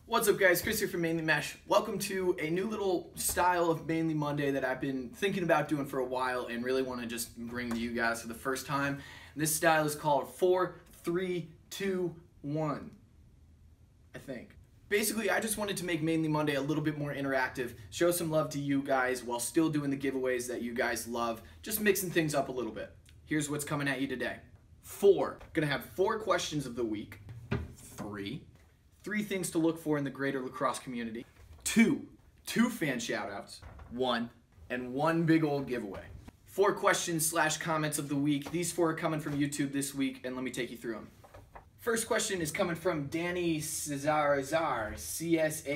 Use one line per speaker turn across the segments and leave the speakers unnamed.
What's up guys, Chris here from Mainly Mesh. Welcome to a new little style of Mainly Monday that I've been thinking about doing for a while and really want to just bring to you guys for the first time. This style is called 4, 3, 2, 1, I think. Basically, I just wanted to make Mainly Monday a little bit more interactive, show some love to you guys while still doing the giveaways that you guys love, just mixing things up a little bit. Here's what's coming at you today. 4, gonna have 4 questions of the week. 3 things to look for in the greater lacrosse community. 2 fan shoutouts. 1 and 1 big old giveaway. 4 questions / comments of the week. These 4 are coming from YouTube this week, and let me take you through them. First question is coming from Danny Cesar, C-S-A-S-Z-A-R,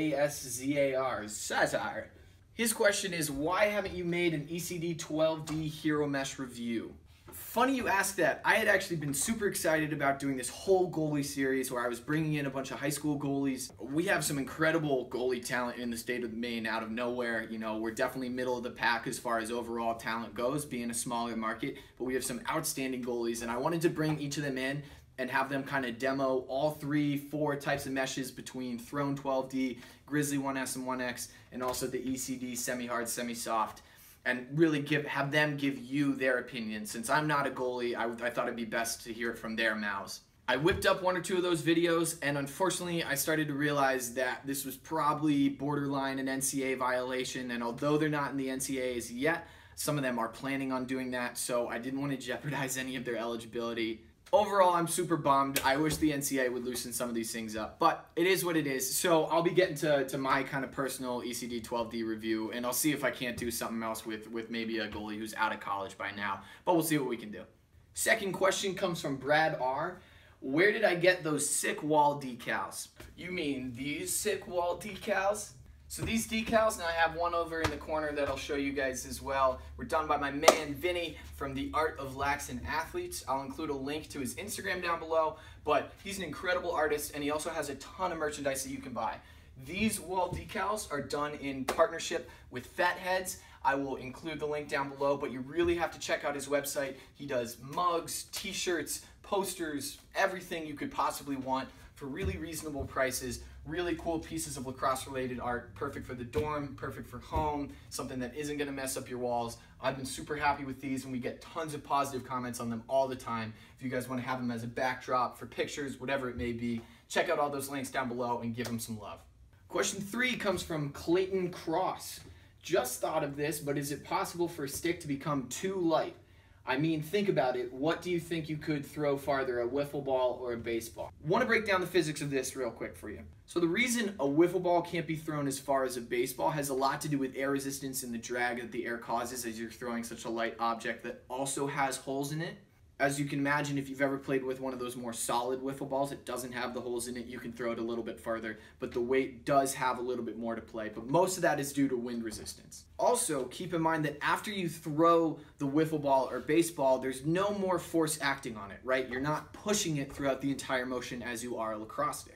Cesar. His question is, why haven't you made an ECD 12D Hero Mesh review? Funny you ask that. I had actually been super excited about doing this whole goalie series where I was bringing in a bunch of high school goalies. We have some incredible goalie talent in the state of Maine out of nowhere. You know, we're definitely middle of the pack as far as overall talent goes, being a smaller market, but we have some outstanding goalies, and I wanted to bring each of them in and have them kind of demo all 3, 4 types of meshes between Throne 12D, Grizzly 1S and 1X, and also the ECD semi-hard, semi-soft, and really have them give you their opinion. Since I'm not a goalie, I thought it'd be best to hear it from their mouths. I whipped up 1 or 2 of those videos, and unfortunately I started to realize that this was probably borderline an NCAA violation, and although they're not in the NCAAs yet, some of them are planning on doing that, so I didn't want to jeopardize any of their eligibility. Overall, I'm super bummed. I wish the NCAA would loosen some of these things up, but it is what it is. So I'll be getting to my kind of personal ECD 12D review, and I'll see if I can't do something else with maybe a goalie who's out of college by now, but we'll see what we can do. Second question comes from Brad R. Where did I get those sick wall decals? You mean these sick wall decals? So these decals, and I have one over in the corner that I'll show you guys as well, were done by my man Vinny from The Art of Laxin Athletes. I'll include a link to his Instagram down below, but he's an incredible artist and he also has a ton of merchandise that you can buy. These wall decals are done in partnership with Fatheads. I will include the link down below, but you really have to check out his website. He does mugs, t-shirts, posters, everything you could possibly want for really reasonable prices. Really cool pieces of lacrosse-related art, perfect for the dorm, perfect for home, something that isn't going to mess up your walls. I've been super happy with these, and we get tons of positive comments on them all the time. If you guys want to have them as a backdrop for pictures, whatever it may be, check out all those links down below and give them some love. Question 3 comes from Clayton Cross. Just thought of this, but is it possible for a stick to become too light? I mean, think about it. What do you think you could throw farther, a wiffle ball or a baseball? Want to break down the physics of this real quick for you. So the reason a wiffle ball can't be thrown as far as a baseball has a lot to do with air resistance and the drag that the air causes as you're throwing such a light object that also has holes in it. As you can imagine, if you've ever played with one of those more solid wiffle balls, it doesn't have the holes in it. You can throw it a little bit farther, but the weight does have a little bit more to play. But most of that is due to wind resistance. Also, keep in mind that after you throw the wiffle ball or baseball, there's no more force acting on it, right? You're not pushing it throughout the entire motion as you are a lacrosse stick.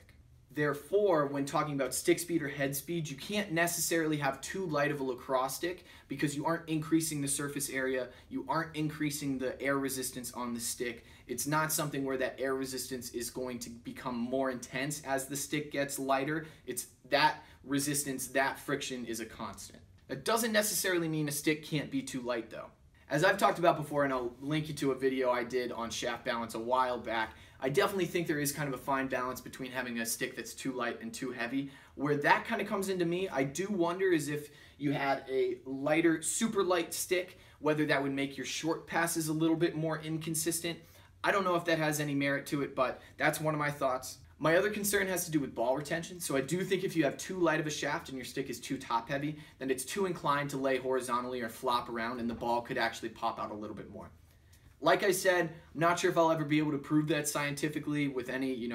Therefore, when talking about stick speed or head speed, you can't necessarily have too light of a lacrosse stick because you aren't increasing the surface area, you aren't increasing the air resistance on the stick. It's not something where that air resistance is going to become more intense as the stick gets lighter. It's that resistance, that friction is a constant. That doesn't necessarily mean a stick can't be too light though. As I've talked about before, and I'll link you to a video I did on shaft balance a while back, I definitely think there is kind of a fine balance between having a stick that's too light and too heavy. Where that kind of comes into me, I do wonder is if you had a lighter, super light stick, whether that would make your short passes a little bit more inconsistent. I don't know if that has any merit to it, but that's one of my thoughts. My other concern has to do with ball retention. So I do think if you have too light of a shaft and your stick is too top heavy, then it's too inclined to lay horizontally or flop around and the ball could actually pop out a little bit more. Like I said, I'm not sure if I'll ever be able to prove that scientifically with any,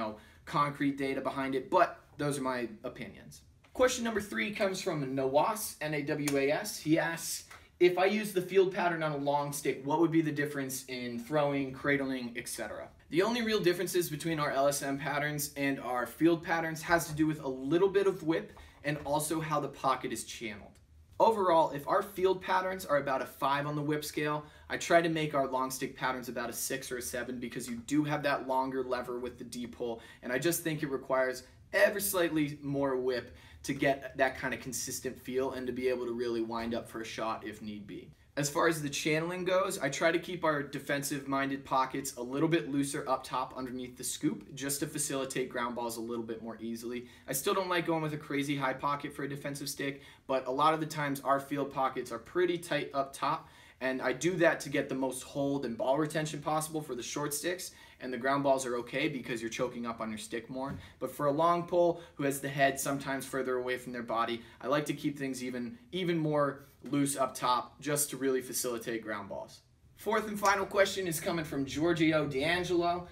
concrete data behind it, but those are my opinions. Question number 3 comes from Nawas, N-A-W-A-S. He asks, if I use the field pattern on a long stick, what would be the difference in throwing, cradling, etc.? The only real differences between our LSM patterns and our field patterns has to do with a little bit of whip and also how the pocket is channeled. Overall, if our field patterns are about a 5 on the whip scale, I try to make our long stick patterns about a 6 or a 7 because you do have that longer lever with the D pull, and I just think it requires ever slightly more whip to get that kind of consistent feel and to be able to really wind up for a shot if need be. As far as the channeling goes, I try to keep our defensive-minded pockets a little bit looser up top underneath the scoop just to facilitate ground balls a little bit more easily. I still don't like going with a crazy high pocket for a defensive stick, but a lot of the times our field pockets are pretty tight up top, and I do that to get the most hold and ball retention possible for the short sticks, and the ground balls are okay because you're choking up on your stick more. But for a long pull who has the head sometimes further away from their body, I like to keep things even more loose up top just to really facilitate ground balls. Fourth and final question is coming from Giorgio D'Angelo.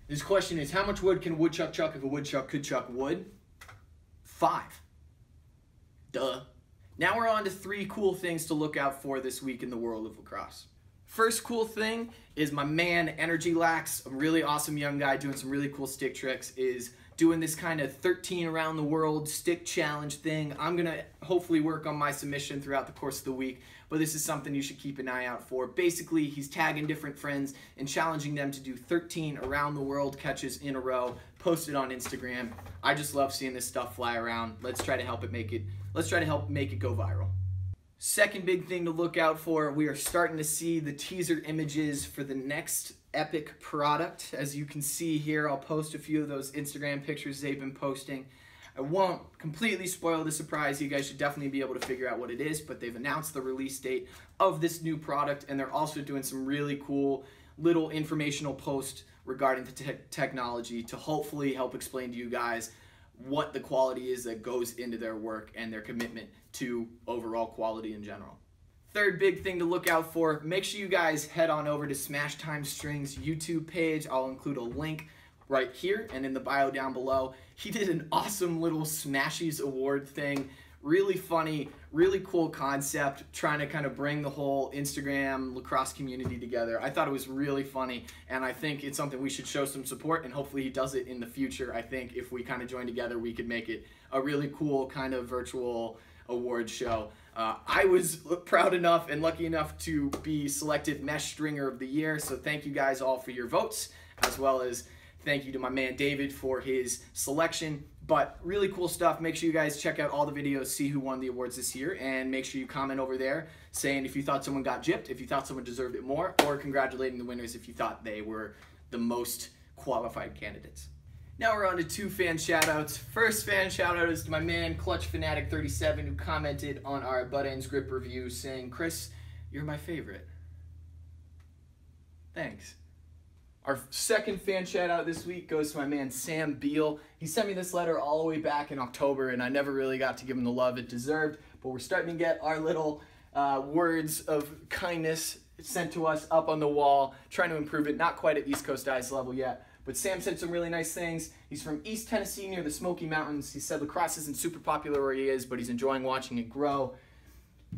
His question is, how much wood can a woodchuck chuck if a woodchuck could chuck wood? 5. Duh. Now we're on to 3 cool things to look out for this week in the world of lacrosse. First cool thing is my man Energy Lax, a really awesome young guy doing some really cool stick tricks, is doing this kind of 13 around the world stick challenge thing. I'm gonna hopefully work on my submission throughout the course of the week, but this is something you should keep an eye out for. Basically, he's tagging different friends and challenging them to do 13 around the world catches in a row, posted on Instagram. I just love seeing this stuff fly around. Let's try to help make it go viral. Second big thing to look out for, we are starting to see the teaser images for the next Epoch product. As you can see here, I'll post a few of those Instagram pictures they've been posting. I won't completely spoil the surprise. You guys should definitely be able to figure out what it is, but they've announced the release date of this new product, and they're also doing some really cool little informational posts regarding the technology to hopefully help explain to you guys what the quality is that goes into their work and their commitment to overall quality in general. Third big thing to look out for, make sure you guys head on over to Smash Time Strings YouTube page. I'll include a link right here and in the bio down below. He did an awesome little Smashies award thing. Really funny, really cool concept, trying to kind of bring the whole Instagram lacrosse community together. I thought it was really funny, and I think it's something we should show some support, and hopefully he does it in the future. I think if we kind of join together, we could make it a really cool kind of virtual award show. I was proud enough and lucky enough to be selected Mesh Stringer of the Year, so thank you guys all for your votes, as well as thank you to my man David for his selection. But really cool stuff. Make sure you guys check out all the videos, see who won the awards this year, and make sure you comment over there saying if you thought someone got gypped, if you thought someone deserved it more, or congratulating the winners if you thought they were the most qualified candidates. Now we're on to 2 fan shoutouts. First fan shoutout is to my man Clutch Fanatic 37, who commented on our butt ends grip review saying, "Chris, you're my favorite." Thanks. Our second fan shout out this week goes to my man Sam Beal. He sent me this letter all the way back in October, and I never really got to give him the love it deserved, but we're starting to get our little words of kindness sent to us up on the wall, trying to improve it. Not quite at East Coast Ice level yet, but Sam said some really nice things. He's from East Tennessee near the Smoky Mountains. He said lacrosse isn't super popular where he is, but he's enjoying watching it grow.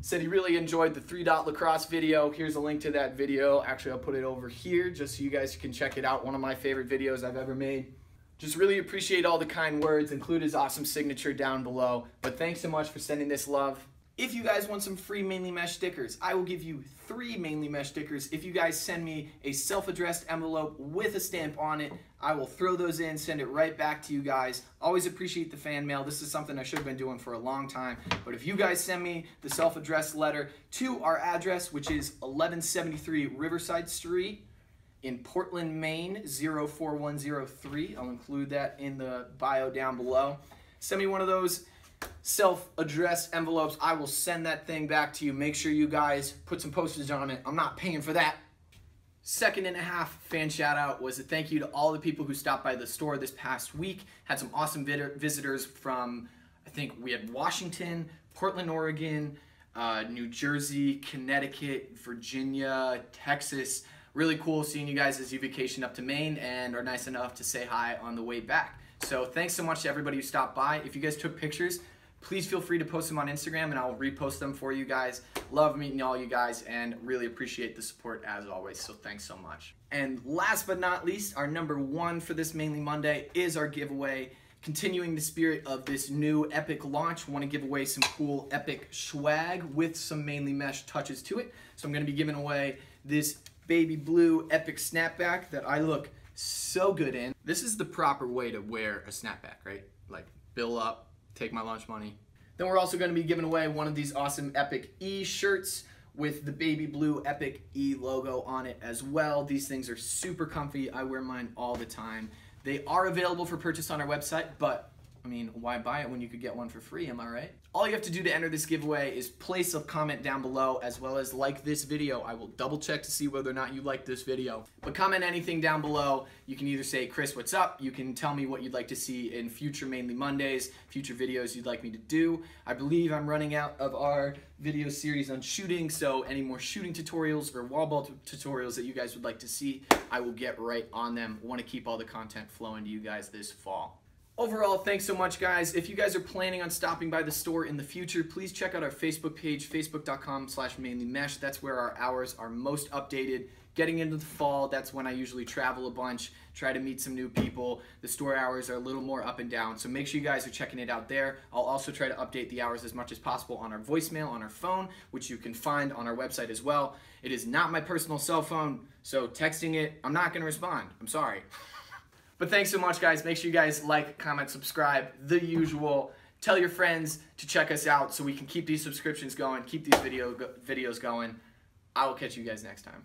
Said he really enjoyed the 3-dot lacrosse video. Here's a link to that video. Actually, I'll put it over here just so you guys can check it out. One of my favorite videos I've ever made. Just really appreciate all the kind words. Include his awesome signature down below. But thanks so much for sending this love. If you guys want some free Mainly Mesh stickers, I will give you 3 Mainly Mesh stickers. If you guys send me a self-addressed envelope with a stamp on it, I will throw those in, send it right back to you guys. Always appreciate the fan mail. This is something I should have been doing for a long time. But if you guys send me the self-addressed letter to our address, which is 1173 Riverside Street in Portland, Maine, 04103. I'll include that in the bio down below. Send me one of those self-addressed envelopes. I will send that thing back to you. Make sure you guys put some postage on it. I'm not paying for that. Second and a half fan shout out was a thank you to all the people who stopped by the store this past week. Had some awesome visitors from, I think we had Washington, Portland, Oregon, New Jersey, Connecticut, Virginia, Texas. Really cool seeing you guys as you vacation up to Maine and are nice enough to say hi on the way back. So thanks so much to everybody who stopped by. If you guys took pictures, please feel free to post them on Instagram and I'll repost them for you guys. Love meeting all you guys and really appreciate the support as always, so thanks so much. And last but not least, our number 1 for this Mainly Monday is our giveaway. Continuing the spirit of this new Epoch launch, want to give away some cool Epoch swag with some Mainly Mesh touches to it. So I'm going to be giving away this baby blue Epoch snapback that I look so good in. This is the proper way to wear a snapback, right? like bill up, take my lunch money. Then we're also going to be giving away one of these awesome Epoch E shirts with the baby blue Epoch E logo on it as well. These things are super comfy. I wear mine all the time. They are available for purchase on our website, but I mean, why buy it when you could get one for free, am I right? All you have to do to enter this giveaway is place a comment down below as well as like this video. I will double check to see whether or not you like this video. But comment anything down below. You can either say, Chris, what's up? You can tell me what you'd like to see in future Mainly Mondays, future videos you'd like me to do. I believe I'm running out of our video series on shooting, so any more shooting tutorials or wall ball tutorials that you guys would like to see, I will get right on them. I want to keep all the content flowing to you guys this fall. Overall, thanks so much, guys. If you guys are planning on stopping by the store in the future, please check out our Facebook page, facebook.com/mainlymesh. That's where our hours are most updated. Getting into the fall, that's when I usually travel a bunch, try to meet some new people. The store hours are a little more up and down, so make sure you guys are checking it out there. I'll also try to update the hours as much as possible on our voicemail, on our phone, which you can find on our website as well. It is not my personal cell phone, so texting it, I'm not going to respond. I'm sorry. But thanks so much, guys. Make sure you guys like, comment, subscribe, the usual. Tell your friends to check us out so we can keep these subscriptions going, keep these videos going. I will catch you guys next time.